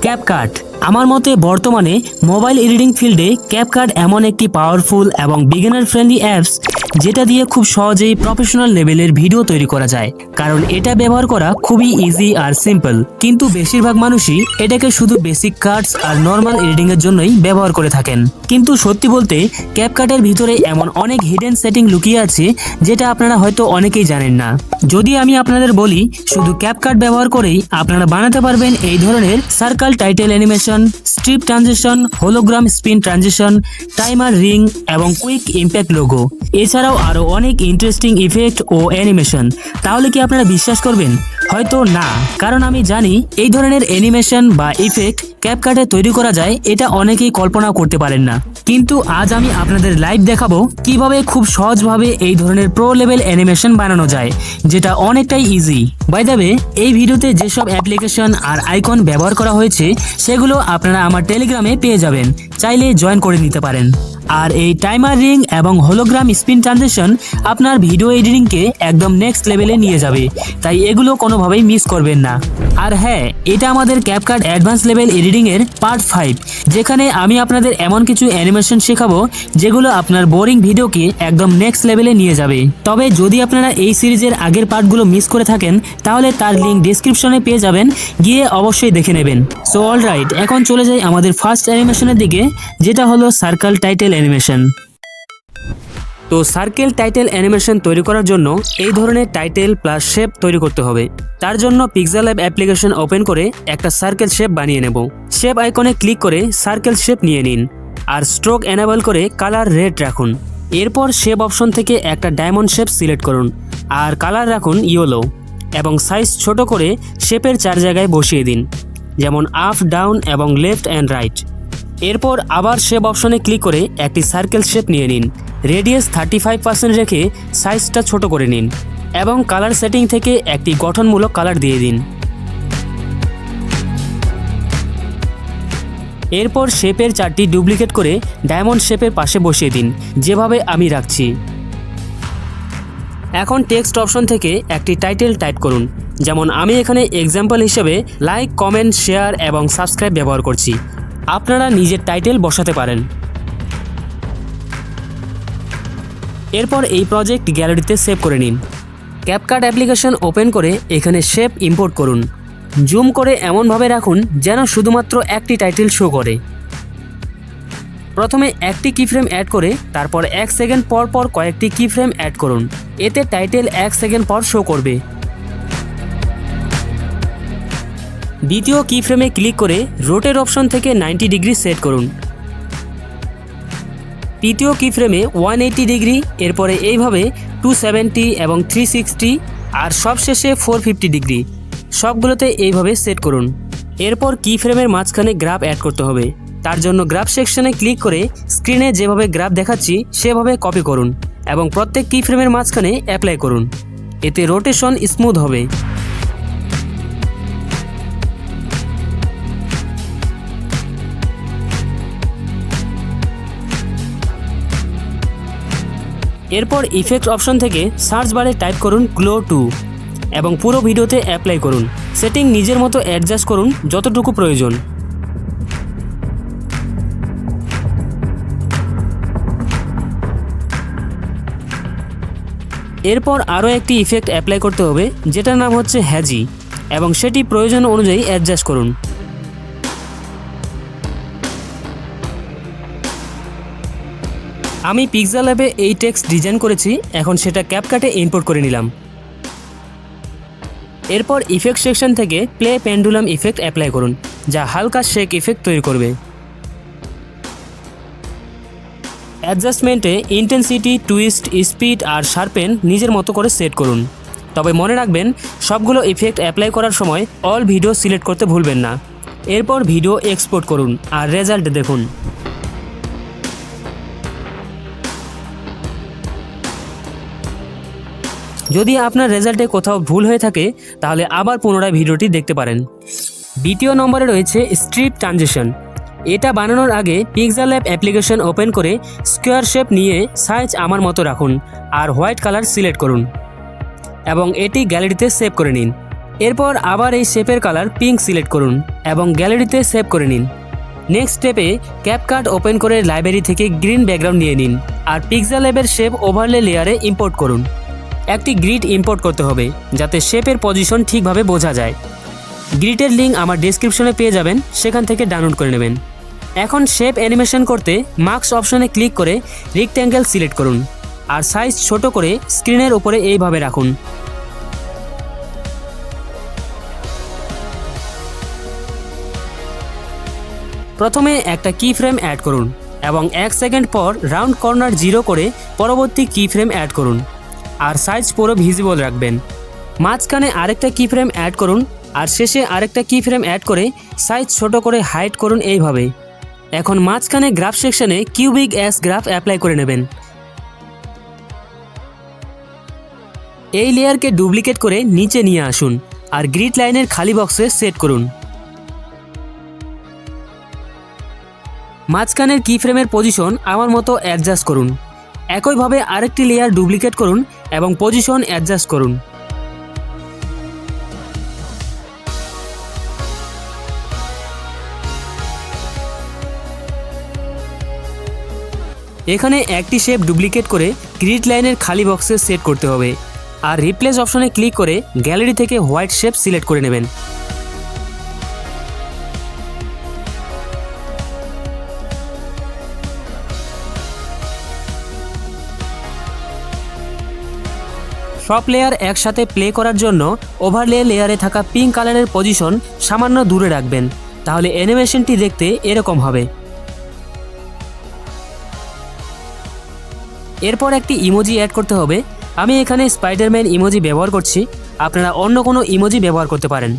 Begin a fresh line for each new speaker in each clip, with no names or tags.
CapCut আমার মতে বর্তমানে মোবাইল এডিটিং ফিল্ডে ক্যাপকাট এমন একটি পাওয়ারফুল এবং বিগিনার ফ্রেন্ডলি অ্যাপস যেটা দিয়ে খুব সহজেই প্রফেশনাল লেভেলের ভিডিও তৈরি করা যায়, কারণ এটা ব্যবহার করা খুবই ইজি আর সিম্পল। কিন্তু বেশিরভাগ মানুষই এটাকে শুধু বেসিক কাটস আর নর্মাল এডিটিং এর জন্যই ব্যবহার করে থাকেন। কিন্তু সত্যি বলতে ক্যাপকাটের ভিতরে এমন অনেক হিডেন সেটিং লুকিয়ে আছে যেটা আপনারা হয়তো অনেকেই জানেন না। যদি আমি আপনাদের বলি শুধু ক্যাপকাট ব্যবহার করেই আপনারা বানাতে পারবেন এই ধরনের circle title animation, strip transition, hologram spin transition, timer ring এবং কুইক ইম্প্যাক্ট লোগো, এছাড়াও আরো অনেক ইন্টারেস্টিং ইফেক্ট ও অ্যানিমেশন, তাহলে কি আপনারা বিশ্বাস করবেন? হয়তো না, কারণ আমি জানি এই ধরনের অ্যানিমেশন বা ইফেক্ট ক্যাপকাটে তৈরি করা যায় এটা অনেকেই কল্পনা করতে পারেন না। কিন্তু আজ আমি আপনাদের লাইভ দেখাবো কিভাবে খুব সহজভাবে এই ধরনের প্রো লেভেল অ্যানিমেশন বানানো যায়, যেটা অনেকটাই ইজি। বাই দ্য ওয়ে, এই ভিডিওতে যেসব অ্যাপ্লিকেশন আর আইকন ব্যবহার করা হয়েছে সেগুলো আপনারা আমার টেলিগ্রামে পেয়ে যাবেন, চাইলে জয়েন করে নিতে পারেন। আর এই টাইমার রিং এবং হোলোগ্রাম স্পিন ট্রানজিশন আপনার ভিডিও এডিটিংকে একদম নেক্সট লেভেলে নিয়ে যাবে, তাই এগুলো কোনোভাবেই মিস করবেন না। আর হ্যাঁ, এটা আমাদের ক্যাপকাট অ্যাডভান্স লেভেল এডিটিং এর পার্ট 5, যেখানে আমি আপনাদের এমন কিছু অ্যানিমেশন শেখাবো যেগুলো আপনার বোরিং ভিডিওকে একদম নেক্সট লেভেলে নিয়ে যাবে। তবে যদি আপনারা এই সিরিজের আগের পার্টগুলো মিস করে থাকেন তাহলে তার লিঙ্ক ডেসক্রিপশনে পেয়ে যাবেন, গিয়ে অবশ্যই দেখে নেবেন। সো অলরাইট, এখন চলে যাই আমাদের ফার্স্ট অ্যানিমেশনের দিকে, যেটা হলো সার্কেল টাইটেল অ্যানিমেশন। তো সার্কেল টাইটেল অ্যানিমেশন তৈরি করার জন্য এই ধরনের টাইটেল প্লাস শেপ তৈরি করতে হবে। তার জন্য পিক্সেলল্যাব অ্যাপ্লিকেশন ওপেন করে একটা সার্কেল শেপ বানিয়ে নেব। শেপ আইকনে ক্লিক করে সার্কেল শেপ নিয়ে নিন আর স্ট্রোক এনেবল করে কালার রেড রাখুন। এরপর শেপ অপশন থেকে একটা ডায়মন্ড শেপ সিলেক্ট করুন আর কালার রাখুন ইয়েলো এবং সাইজ ছোট করে শেপের 4 জায়গায় বসিয়ে দিন, যেমন আপ, ডাউন এবং লেফট অ্যান্ড রাইট। এরপর আবার শেপ অপশনে ক্লিক করে একটি সার্কেল শেপ নিয়ে নিন, রেডিয়াস 35% রেখে সাইজটা ছোট করে নিন এবং কালার সেটিং থেকে একটি গঠনমূলক কালার দিয়ে দিন। এরপর শেপের 4টি ডুপ্লিকেট করে ডায়মন্ড শেপের পাশে বসিয়ে দিন, যেভাবে আমি রাখছি। এখন টেক্সট অপশন থেকে একটি টাইটেল টাইপ করুন, যেমন আমি এখানে এক্সাম্পল হিসেবে লাইক, কমেন্ট, শেয়ার এবং সাবস্ক্রাইব ব্যবহার করছি। আপনারা নিজের টাইটেল বসাতে পারেন। এরপর এই প্রজেক্ট গ্যালারিতে সেভ করে নিন। ক্যাপকাট অ্যাপ্লিকেশন ওপেন করে এখানে শেপ ইম্পোর্ট করুন। জুম করে এমনভাবে রাখুন যেন শুধুমাত্র একটি টাইটেল শো করে। প্রথমে একটি কিফ্রেম অ্যাড করে তারপর 1 সেকেন্ড পর পর কয়েকটি কিফ্রেম অ্যাড করুন, এতে টাইটেল 1 সেকেন্ড পর শো করবে। দ্বিতীয় কিফ্রেমে ক্লিক করে রোটেট অপশন থেকে 90 ডিগ্রি সেট করুন। তৃতীয় কিফ্রেমে 180 ডিগ্রি, এরপরে এইভাবে 270 এবং 360 আর সবশেষে 450 ডিগ্রি, সবগুলোতে এইভাবে সেট করুন। এরপর কিফ্রেমের মাঝখানে গ্রাফ অ্যাড করতে হবে। তার জন্য গ্রাফ সেকশনে ক্লিক করে স্ক্রিনে যেভাবে গ্রাফ দেখাচ্ছি সেভাবে কপি করুন এবং প্রত্যেক কিফ্রেমের মাঝখানে অ্যাপ্লাই করুন, এতে রোটেশন স্মুথ হবে। এরপর ইফেক্ট অপশন থেকে সার্চ বারে টাইপ করুন গ্লো 2 এবং পুরো ভিডিওতে অ্যাপ্লাই করুন। সেটিং নিজের মতো অ্যাডজাস্ট করুন যতটুকু প্রয়োজন। এরপর আরও একটি ইফেক্ট অ্যাপ্লাই করতে হবে, যেটার নাম হচ্ছে হ্যাজি, এবং সেটি প্রয়োজন অনুযায়ী অ্যাডজাস্ট করুন। আমি পিক্সেলল্যাবে এই টেক্সট ডিজাইন করেছি, এখন সেটা ক্যাপকাটে ইম্পোর্ট করে নিলাম। এরপর ইফেক্ট সেকশন থেকে প্লে পেন্ডুলাম ইফেক্ট অ্যাপ্লাই করুন, যা হালকা শেক ইফেক্ট তৈরি করবে। অ্যাডজাস্টমেন্টে ইন্টেন্সিটি, টুইস্ট, স্পিড আর শার্পেন নিজের মতো করে সেট করুন। তবে মনে রাখবেন সবগুলো ইফেক্ট অ্যাপ্লাই করার সময় অল ভিডিও সিলেক্ট করতে ভুলবেন না। এরপর ভিডিও এক্সপোর্ট করুন আর রেজাল্ট দেখুন। যদি আপনার রেজাল্টে কোথাও ভুল হয়ে থাকে তাহলে আবার পুনরায় ভিডিওটি দেখতে পারেন। দ্বিতীয় নম্বরে রয়েছে স্ট্রিপ ট্রানজিশন। এটা বানানোর আগে পিক্সেলল্যাব অ্যাপ্লিকেশন ওপেন করে স্কোয়ার শেপ নিয়ে সাইজ আমার মতো রাখুন আর হোয়াইট কালার সিলেক্ট করুন এবং এটি গ্যালারিতে সেভ করে নিন। এরপর আবার এই শেপের কালার পিঙ্ক সিলেক্ট করুন এবং গ্যালারিতে সেভ করে নিন। নেক্সট স্টেপে ক্যাপকাট ওপেন করে লাইব্রেরি থেকে গ্রিন ব্যাকগ্রাউন্ড নিয়ে নিন আর পিক্সেল ল্যাবের শেপ ওভারলে লেয়ারে ইম্পোর্ট করুন। একটি গ্রিড ইম্পোর্ট করতে হবে যাতে শেপের পজিশন ঠিকভাবে বোঝা যায়। গ্রিডের লিঙ্ক আমার ডেসক্রিপশনে পেয়ে যাবেন, সেখান থেকে ডাউনলোড করে নেবেন। এখন শেপ অ্যানিমেশন করতে মাস্ক অপশনে ক্লিক করে রেক্ট্যাঙ্গেল সিলেক্ট করুন আর সাইজ ছোট করে স্ক্রিনের উপরে এইভাবে রাখুন। প্রথমে একটা কি ফ্রেম অ্যাড করুন এবং 1 সেকেন্ড পর রাউন্ড কর্নার 0 করে পরবর্তী কি ফ্রেম অ্যাড করুন আর সাইজ পুরো ভিজিবল রাখবেন। মাঝখানে আরেকটা কি ফ্রেম অ্যাড করুন আর শেষে আরেকটা কি ফ্রেম অ্যাড করে সাইজ ছোট করে হাইড করুন এইভাবে। এখন মাঝখানে গ্রাফ সেকশনে কিউবিক অ্যাস গ্রাফ অ্যাপ্লাই করে নেবেন। এই লেয়ারকে ডুপ্লিকেট করে নিচে নিয়ে আসুন আর গ্রিড লাইনের খালি বক্সে সেট করুন। মাঝখানের কি ফ্রেমের পজিশন আমার মতো অ্যাডজাস্ট করুন। একইভাবে আরেকটি লেয়ার ডুপ্লিকেট করুন এবং পজিশন অ্যাডজাস্ট করুন। এখানে একটি শেপ ডুপ্লিকেট করে গ্রিড লাইনের খালি বক্সে সেট করতে হবে আর রিপ্লেস অপশনে ক্লিক করে গ্যালারি থেকে হোয়াইট শেপ সিলেক্ট করে নেবেন। সব লেয়ার একসাথে প্লে করার জন্য ওভারলে লেয়ারে থাকা পিঙ্ক কালারের পজিশন সামান্য দূরে রাখবেন, তাহলে অ্যানিমেশনটি দেখতে এরকম হবে। এরপর একটি ইমোজি অ্যাড করতে হবে। আমি এখানে স্পাইডারম্যান ইমোজি ব্যবহার করছি, আপনারা অন্য কোনো ইমোজি ব্যবহার করতে পারেন।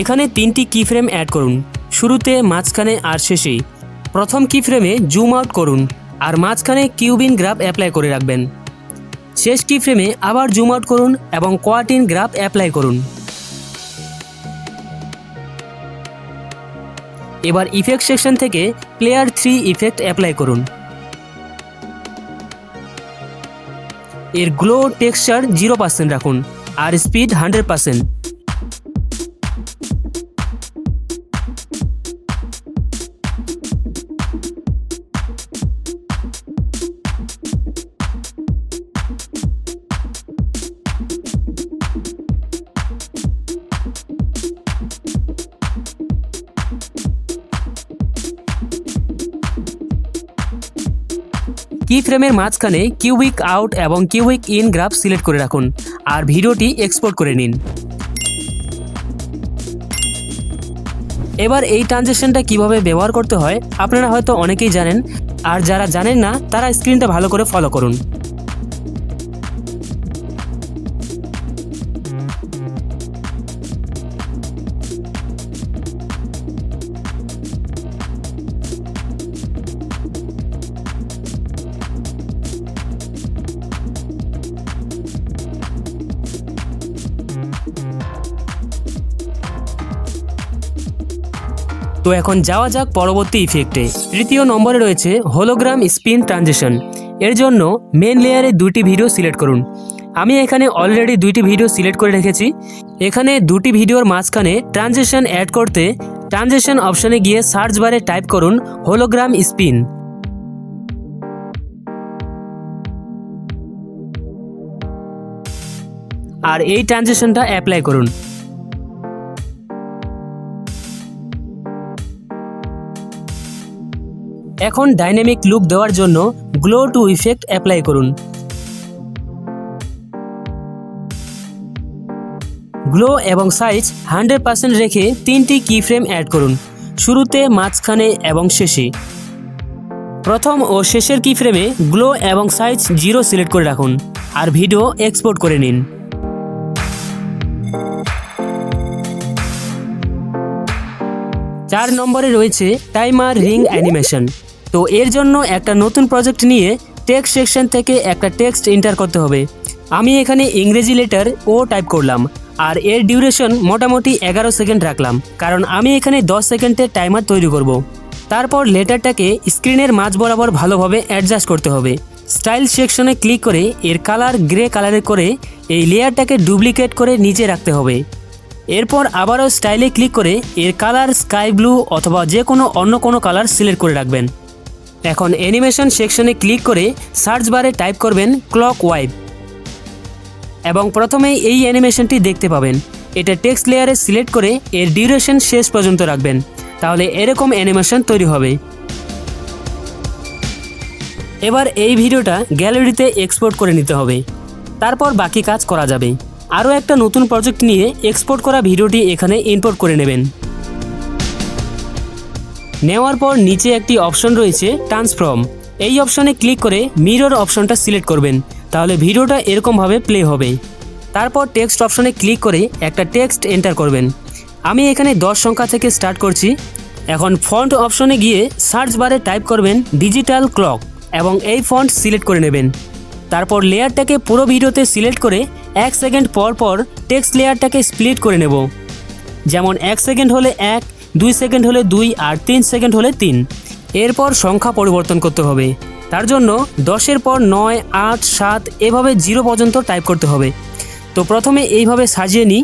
এখানে 3টি কি ফ্রেম অ্যাড করুন, শুরুতে, মাঝখানে আর শেষেই। প্রথম কি ফ্রেমে জুম আউট করুন আর মাঝখানে কিউবিন গ্রাফ অ্যাপ্লাই করে রাখবেন। শেষ কি ফ্রেমে আবার জুম আউট করুন এবং কোয়ার্টিন গ্রাফ অ্যাপ্লাই করুন। এবার ইফেক্ট সেকশন থেকে প্লেয়ার 3 ইফেক্ট অ্যাপ্লাই করুন। এর গ্লো টেক্সচার 0% রাখুন আর স্পিড 100%। কি ফ্রেমের মাঝখানে কিউবিক আউট এবং কিউবিক ইন গ্রাফ সিলেক্ট করে রাখুন আর ভিডিওটি এক্সপোর্ট করে নিন। এবার এই ট্রানজিশনটা কিভাবে ব্যবহার করতে হয় আপনারা হয়তো অনেকেই জানেন, আর যারা জানেন না তারা স্ক্রিনটা ভালো করে ফলো করুন। তো এখন যাওয়া যাক পরবর্তী ইফেক্টে। তৃতীয় নম্বরে রয়েছে হোলোগ্রাম স্পিন ট্রানজিশন। এর জন্য মেন লেয়ারে 2টি ভিডিও সিলেক্ট করুন। আমি এখানে অলরেডি 2টি ভিডিও সিলেক্ট করে রেখেছি। এখানে 2টি ভিডিওর মাঝখানে ট্রানজিশন অ্যাড করতে ট্রানজিশন অপশনে গিয়ে সার্চ বারে টাইপ করুন হোলোগ্রাম স্পিন। আর এই ট্রানজিশনটা অ্যাপ্লাই করুন। এখন ডাইনামিক লুক দেওয়ার জন্য গ্লো টু ইফেক্ট অ্যাপ্লাই করুন। গ্লো এবং সাইজ 100% রেখে 3টি কি ফ্রেম অ্যাড করুন, শুরুতে, মাঝখানে এবং শেষে। প্রথম ও শেষের কি ফ্রেমে গ্লো এবং সাইজ 0 সিলেক্ট করে রাখুন আর ভিডিও এক্সপোর্ট করে নিন। 4 নম্বরে রয়েছে টাইমার রিং অ্যানিমেশন। তো এর জন্য একটা নতুন প্রজেক্ট নিয়ে টেক্সট সেকশন থেকে একটা টেক্সট এন্টার করতে হবে। আমি এখানে ইংরেজি লেটার ও টাইপ করলাম আর এর ডিউরেশন মোটামুটি 11 সেকেন্ড রাখলাম, কারণ আমি এখানে 10 সেকেন্ডের টাইমার তৈরি করব। তারপর লেটারটাকে স্ক্রিনের মাঝ বরাবর ভালোভাবে অ্যাডজাস্ট করতে হবে। স্টাইল সেকশনে ক্লিক করে এর কালার গ্রে কালারে করে এই লেয়ারটাকে ডুপ্লিকেট করে নিচে রাখতে হবে। এরপর আবারও স্টাইলে ক্লিক করে এর কালার স্কাই ব্লু অথবা যে কোনো অন্য কোনো কালার সিলেক্ট করে রাখবেন। এখন অ্যানিমেশন সেকশনে ক্লিক করে সার্চ বারে টাইপ করবেন ক্লক ওয়াইজ এবং প্রথমেই এই অ্যানিমেশনটি দেখতে পাবেন। এটা টেক্সট লেয়ারে সিলেক্ট করে এর ডিউরেশন শেষ পর্যন্ত রাখবেন, তাহলে এরকম অ্যানিমেশন তৈরি হবে। এবার এই ভিডিওটা গ্যালারিতে এক্সপোর্ট করে নিতে হবে, তারপর বাকি কাজ করা যাবে। আরও একটা নতুন প্রজেক্ট নিয়ে এক্সপোর্ট করা ভিডিওটি এখানে ইম্পোর্ট করে নেবেন। নেওয়ার পর নিচে একটি অপশন রয়েছে ট্রান্সফর্ম, এই অপশনে ক্লিক করে মিরর অপশনটা সিলেক্ট করবেন, তাহলে ভিডিওটা এরকমভাবে প্লে হবে। তারপর টেক্সট অপশনে ক্লিক করে একটা টেক্সট এন্টার করবেন। আমি এখানে 10 সংখ্যা থেকে স্টার্ট করছি। এখন ফন্ট অপশনে গিয়ে সার্চ বারে টাইপ করবেন ডিজিটাল ক্লক এবং এই ফন্ট সিলেক্ট করে নেবেন। তারপর লেয়ারটাকে পুরো ভিডিওতে সিলেক্ট করে 1 সেকেন্ড পর পর টেক্সট লেয়ারটাকে স্প্লিট করে নেব। যেমন 1 সেকেন্ড হলে 1, 2 সেকেন্ড হলে 2 আর 3 সেকেন্ড হলে 3। এরপর সংখ্যা পরিবর্তন করতে হবে, তার জন্য 10-এর পর 9, 8, 7 এভাবে 0 পর্যন্ত টাইপ করতে হবে। তো প্রথমে এইভাবে সাজিয়ে নিই।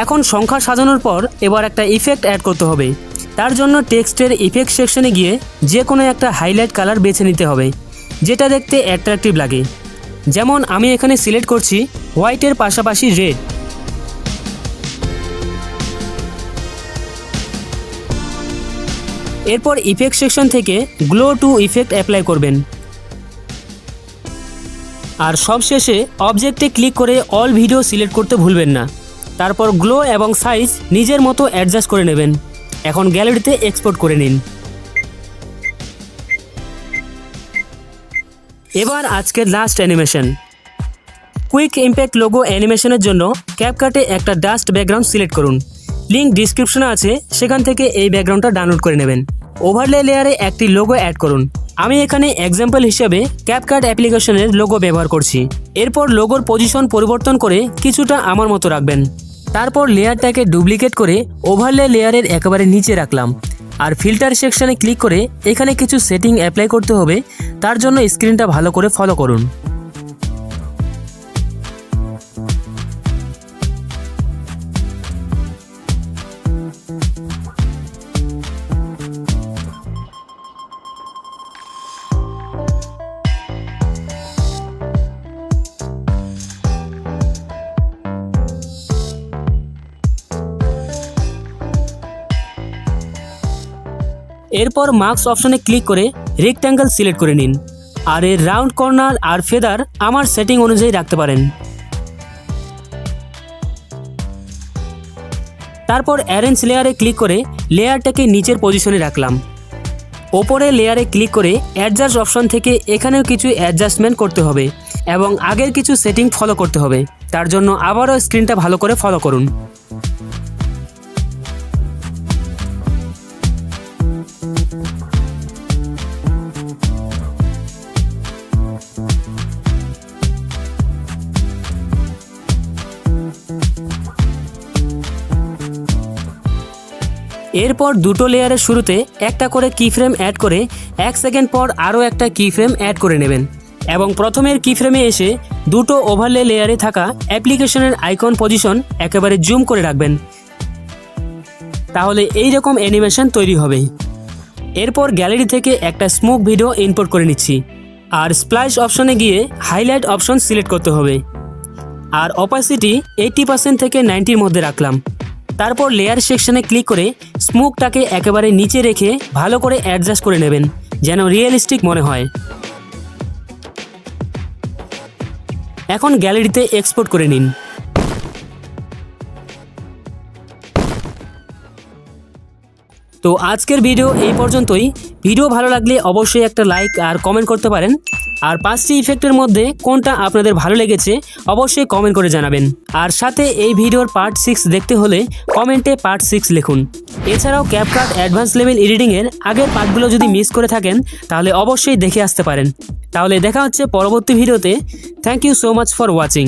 এখন সংখ্যা সাজানোর পর এবার একটা ইফেক্ট অ্যাড করতে হবে। তার জন্য টেক্সটের ইফেক্ট সেকশনে গিয়ে যে কোনো একটা হাইলাইট কালার বেছে নিতে হবে, যেটা দেখতে অ্যাট্রাকটিভ লাগে। যেমন আমি এখানে সিলেক্ট করছি হোয়াইটের পাশাপাশি রেড। এরপর ইফেক্ট সেকশন থেকে গ্লো টু ইফেক্ট অ্যাপ্লাই করবেন। আর সবশেষে অবজেক্টে ক্লিক করে অল ভিডিও সিলেক্ট করতে ভুলবেন না। তারপর গ্লো এবং সাইজ নিজের মতো অ্যাডজাস্ট করে নেবেন। এখন গ্যালারিতে এক্সপোর্ট করে নিন। এবার আজকের last animation, quick impact logo অ্যানিমেশনের জন্য ক্যাপকাটে একটা ডাস্ট ব্যাকগ্রাউন্ড সিলেক্ট করুন। লিঙ্ক ডিসক্রিপশনে আছে, সেখান থেকে এই ব্যাকগ্রাউন্ডটা ডাউনলোড করে নেবেন। ওভারলে লেয়ারে একটি লোগো অ্যাড করুন। আমি এখানে এক্সাম্পল হিসেবে ক্যাপকাট অ্যাপ্লিকেশনের লোগো ব্যবহার করছি। এরপর লোগোর পজিশন পরিবর্তন করে কিছুটা আমার মতো রাখবেন। তারপর লেয়ারটাকে ডুপ্লিকেট করে ওভারলে লেয়ারের একেবারে নিচে রাখলাম। আর ফিল্টার সেকশনে ক্লিক করে এখানে কিছু সেটিং অ্যাপ্লাই করতে হবে, তার জন্য স্ক্রিনটা ভালো করে ফলো করুন। এরপর মার্কস অপশনে ক্লিক করে রেক্ট্যাঙ্গেল সিলেক্ট করে নিন। আর এর রাউন্ড কর্নার আর ফেদার আমার সেটিং অনুযায়ী রাখতে পারেন। তারপর অ্যারেঞ্জ লেয়ারে ক্লিক করে লেয়ারটাকে নিচের পজিশনে রাখলাম। ওপরে লেয়ারে ক্লিক করে অ্যাডজাস্ট অপশন থেকে এখানেও কিছু অ্যাডজাস্টমেন্ট করতে হবে এবং আগের কিছু সেটিং ফলো করতে হবে। তার জন্য আবারও স্ক্রিনটা ভালো করে ফলো করুন। এরপর দুটো লেয়ারের শুরুতে একটা করে কিফ্রেম অ্যাড করে 1 সেকেন্ড পর আরও একটা কিফ্রেম অ্যাড করে নেবেন এবং প্রথমের কিফ্রেমে এসে দুটো ওভারলে লেয়ারে থাকা অ্যাপ্লিকেশনের আইকন পজিশন একেবারে জুম করে রাখবেন, তাহলে এই রকম অ্যানিমেশন তৈরি হবে। এরপর গ্যালারি থেকে একটা স্মোক ভিডিও ইম্পোর্ট করে নিচ্ছি। আর স্প্লাইশ অপশনে গিয়ে হাইলাইট অপশন সিলেক্ট করতে হবে। আর অপাসিটি 80% থেকে 90-র মধ্যে রাখলাম। তারপর লেয়ার সেকশনে ক্লিক করে স্মোকটাকে একেবারে নিচে রেখে ভালো করে অ্যাডজাস্ট করে নেবেন, যেন রিয়েলিস্টিক মনে হয়। এখন গ্যালারিতে এক্সপোর্ট করে নিন। তো আজকের ভিডিও এই পর্যন্তই। ভিডিও ভালো লাগলে অবশ্যই একটা লাইক আর কমেন্ট করতে পারেন। আর 5টি ইফেক্টের মধ্যে কোনটা আপনাদের ভালো লেগেছে অবশ্যই কমেন্ট করে জানাবেন। আর সাথে এই ভিডিওর পার্ট 6 দেখতে হলে কমেন্টে পার্ট 6 লিখুন। এছাড়াও ক্যাপকাট অ্যাডভান্স লেভেল এডিটিংয়ের আগের পার্টগুলো যদি মিস করে থাকেন তাহলে অবশ্যই দেখে আসতে পারেন। তাহলে দেখা হচ্ছে পরবর্তী ভিডিওতে। Thank you so much for watching.